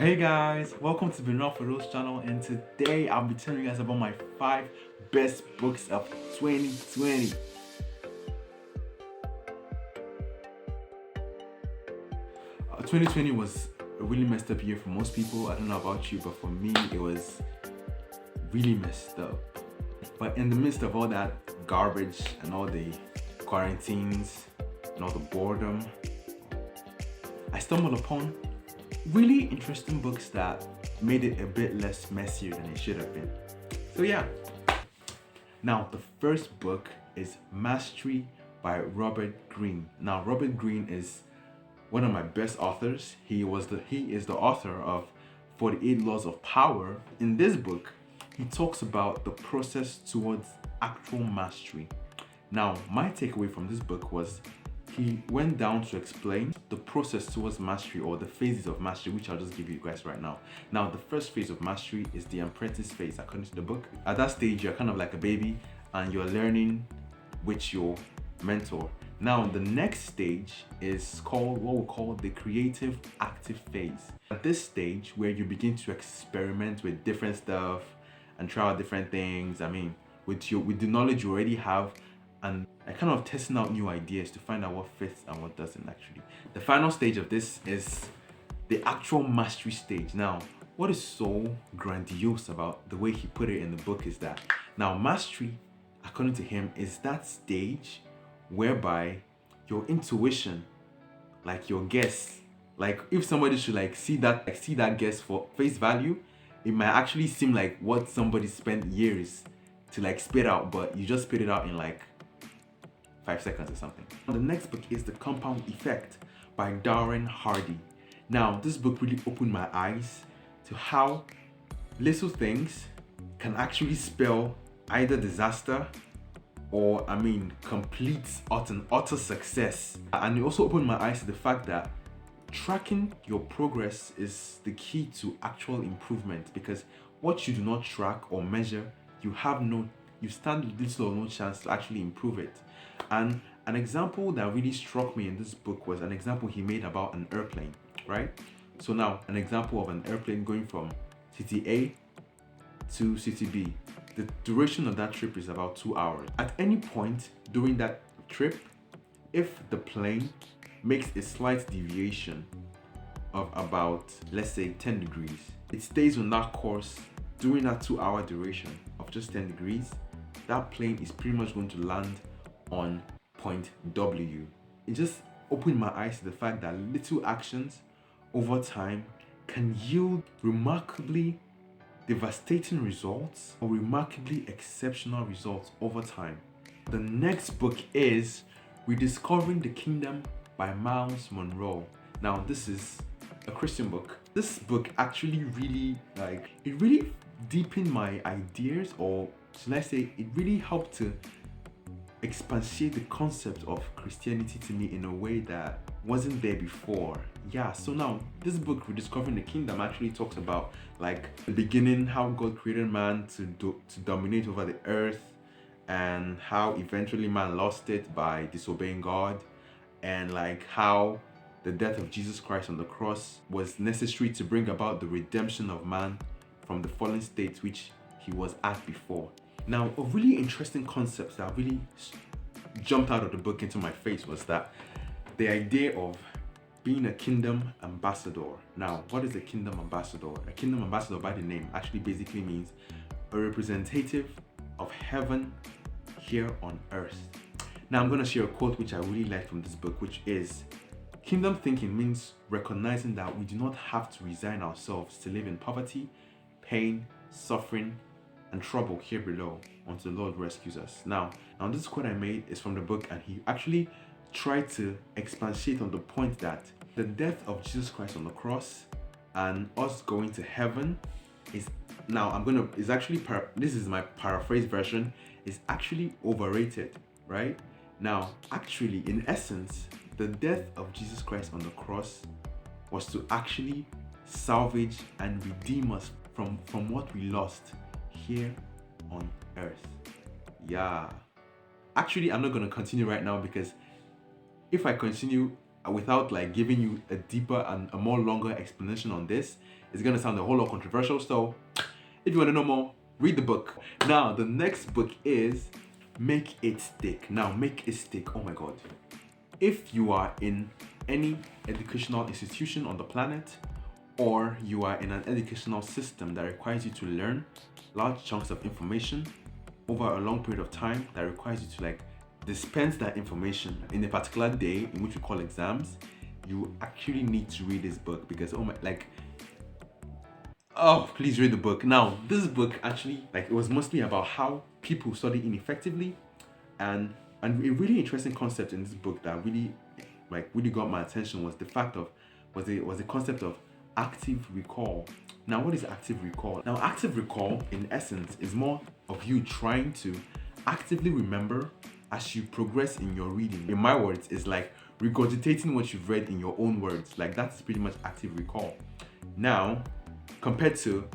Hey guys, welcome to Benoit for those channel, and today I'll be telling you guys about my 5 best books of 2020. 2020 was a really messed up year for most people. I don't know about you, but for me it was really messed up. But in the midst of all that garbage and all the quarantines and all the boredom, I stumbled upon really interesting books that made it a bit less messier than it should have been. So yeah. Now the first book is Mastery by Robert Greene. Now Robert Greene is one of my best authors. He is the author of 48 Laws of Power. In this book, he talks about the process towards actual mastery. Now, my takeaway from this book was he went down to explain the process towards mastery, or the phases of mastery, which I'll just give you guys right now. Now, the first phase of mastery is the apprentice phase, according to the book. At that stage, you're kind of like a baby and you're learning with your mentor. Now, the next stage is called what we call the creative active phase. At this stage, where you begin to experiment with different stuff and try out different things. I mean, with the knowledge you already have, and kind of testing out new ideas to find out what fits and what doesn't actually. The final stage of this is the actual mastery stage. Now, what is so grandiose about the way he put it in the book is that now mastery, according to him, is that stage whereby your intuition, like your guess, like if somebody should see that guess for face value, it might actually seem like what somebody spent years to spit out, but you just spit it out in 5 seconds or something. The next book is The Compound Effect by Darren Hardy. Now, this book really opened my eyes to how little things can actually spell either disaster or, complete utter success. And it also opened my eyes to the fact that tracking your progress is the key to actual improvement, because what you do not track or measure, you stand little or no chance to actually improve it. And an example that really struck me in this book was an example he made about an airplane, right? So now, an example of an airplane going from city A to city B. The duration of that trip is about 2 hours. At any point during that trip, if the plane makes a slight deviation of about, let's say, 10 degrees, it stays on that course during that 2-hour duration of just 10 degrees. That plane is pretty much going to land on point W. It just opened my eyes to the fact that little actions over time can yield remarkably devastating results or remarkably exceptional results over time. The next book is Rediscovering the Kingdom by Miles Monroe. Now, this is a Christian book. This book actually really it really deepened my ideas, or should I say, it really helped to expatiate the concept of Christianity to me in a way that wasn't there before. Yeah, so now this book, Rediscovering the Kingdom, actually talks about the beginning, how God created man to dominate over the earth, and how eventually man lost it by disobeying God, and how the death of Jesus Christ on the cross was necessary to bring about the redemption of man from the fallen state which he was at before. Now, a really interesting concept that really jumped out of the book into my face was that the idea of being a kingdom ambassador. Now, what is a kingdom ambassador? A kingdom ambassador, by the name, actually basically means a representative of heaven here on earth. Now, I'm going to share a quote which I really like from this book, which is, "Kingdom thinking means recognizing that we do not have to resign ourselves to live in poverty, pain, suffering, and trouble here below until the Lord rescues us." Now this quote I made is from the book, and he actually tried to expatiate on the point that the death of Jesus Christ on the cross and us going to heaven is this is my paraphrase version, is actually overrated, right? Now, actually, in essence, the death of Jesus Christ on the cross was to actually salvage and redeem us from what we lost here on earth. Yeah. Actually, I'm not going to continue right now, because if I continue, without like giving you a deeper and a more longer explanation on this, it's gonna sound a whole lot controversial. So if you want to know more, read the book. Now the next book is Make It Stick. Now Make It Stick, oh my god. If you are in any educational institution on the planet, or you are in an educational system that requires you to learn large chunks of information over a long period of time, that requires you to like dispense that information in a particular day in which we call exams, you actually need to read this book because please read the book. Now this book actually, like, it was mostly about how people study ineffectively, and a really interesting concept in this book that really got my attention was the concept of active recall. Now what is active recall? Now active recall in essence is more of you trying to actively remember as you progress in your reading. In my words, it's like regurgitating what you've read in your own words. Like that's pretty much active recall. Now, compared to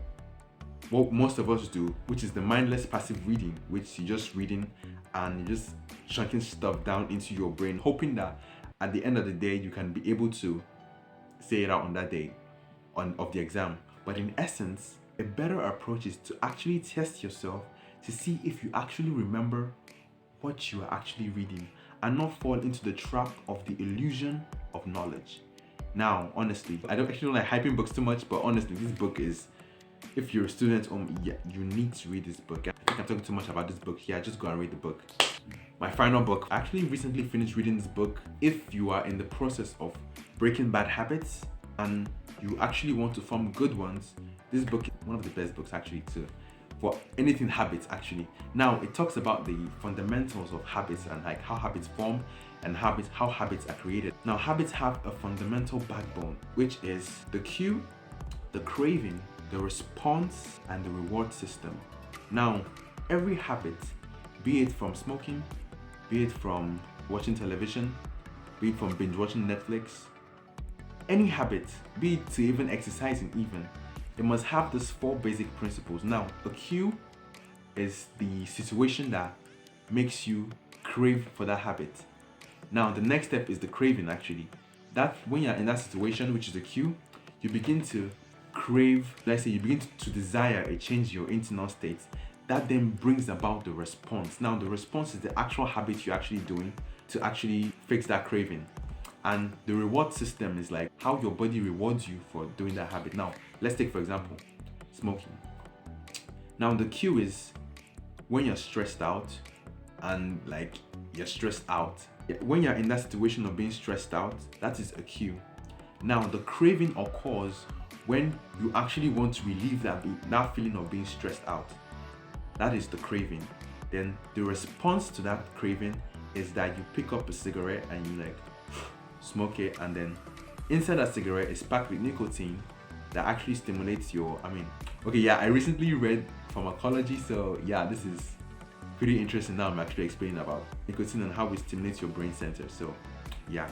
what most of us do, which is the mindless passive reading, which you're just reading and you're just chunking stuff down into your brain, hoping that at the end of the day you can be able to say it out on that day of the exam. But in essence, a better approach is to actually test yourself to see if you actually remember what you are actually reading and not fall into the trap of the illusion of knowledge. Now, honestly, I don't like hyping books too much, but honestly, this book is, if you're a student, you need to read this book. I think I'm talking too much about this book here. Just go and read the book. My final book. I actually recently finished reading this book. If you are in the process of breaking bad habits and you actually want to form good ones, this book is one of the best books actually for anything habits actually. Now it talks about the fundamentals of habits and like how habits form and how habits are created. Now habits have a fundamental backbone, which is the cue, the craving, the response, and the reward system. Now every habit, be it from smoking, be it from watching television, be it from binge watching Netflix, any habit, be it to even exercising even, it must have these 4 basic principles. Now, the cue is the situation that makes you crave for that habit. Now, the next step is the craving actually. That when you're in that situation, which is the cue, you begin to crave, let's say you begin to desire a change in your internal state. That then brings about the response. Now, the response is the actual habit you're actually doing to actually fix that craving. And the reward system is like how your body rewards you for doing that habit. Now, let's take for example, smoking. Now the cue is when you're stressed out and like you're stressed out. When you're in that situation of being stressed out, that is a cue. Now the craving occurs when you actually want to relieve that feeling of being stressed out. That is the craving. Then the response to that craving is that you pick up a cigarette and you like smoke it, and then inside that cigarette is packed with nicotine that actually stimulates your, I recently read pharmacology, so yeah, this is pretty interesting. Now I'm actually explaining about nicotine and how it stimulates your brain center. So yeah,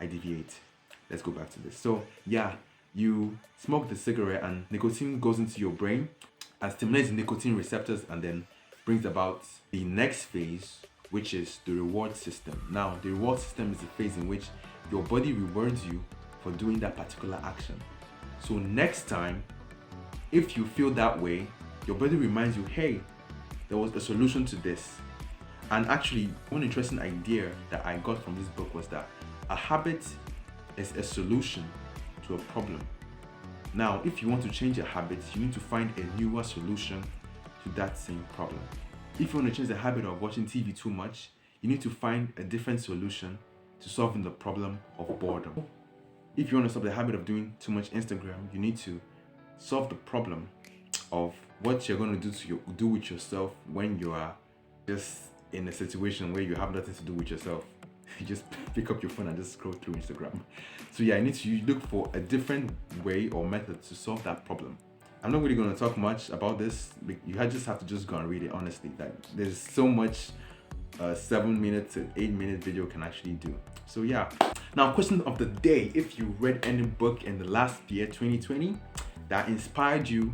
I deviate. Let's go back to this. So yeah, you smoke the cigarette and nicotine goes into your brain and stimulates the nicotine receptors and then brings about the next phase, which is the reward system. Now, the reward system is the phase in which your body rewards you for doing that particular action. So next time, if you feel that way, your body reminds you, hey, there was a solution to this. And actually, one interesting idea that I got from this book was that a habit is a solution to a problem. Now, if you want to change a habit, you need to find a newer solution to that same problem. If you want to change the habit of watching TV too much, you need to find a different solution to solving the problem of boredom. If you want to stop the habit of doing too much Instagram, you need to solve the problem of what you're going to do with yourself when you are just in a situation where you have nothing to do with yourself. You just pick up your phone and just scroll through Instagram. So yeah, you look for a different way or method to solve that problem. I'm not really going to talk much about this. You just have to just go and read it, honestly. Like, there's so much 7-minute to 8-minute video can actually do. So yeah. Now, question of the day: if you read any book in the last year, 2020, that inspired you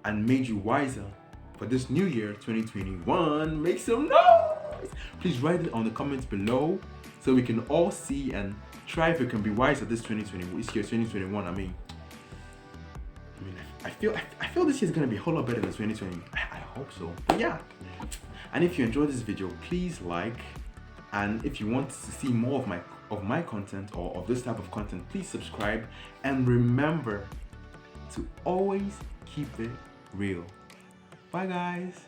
and made you wiser for this new year, 2021, make some noise. Please write it on the comments below. so we can all see and try if we can be wise at this 2020. This year, 2021. I feel this year is gonna be a whole lot better than 2020. I hope so. But yeah. And if you enjoyed this video, please like. And if you want to see more of my content or of this type of content, please subscribe. And remember to always keep it real. Bye guys.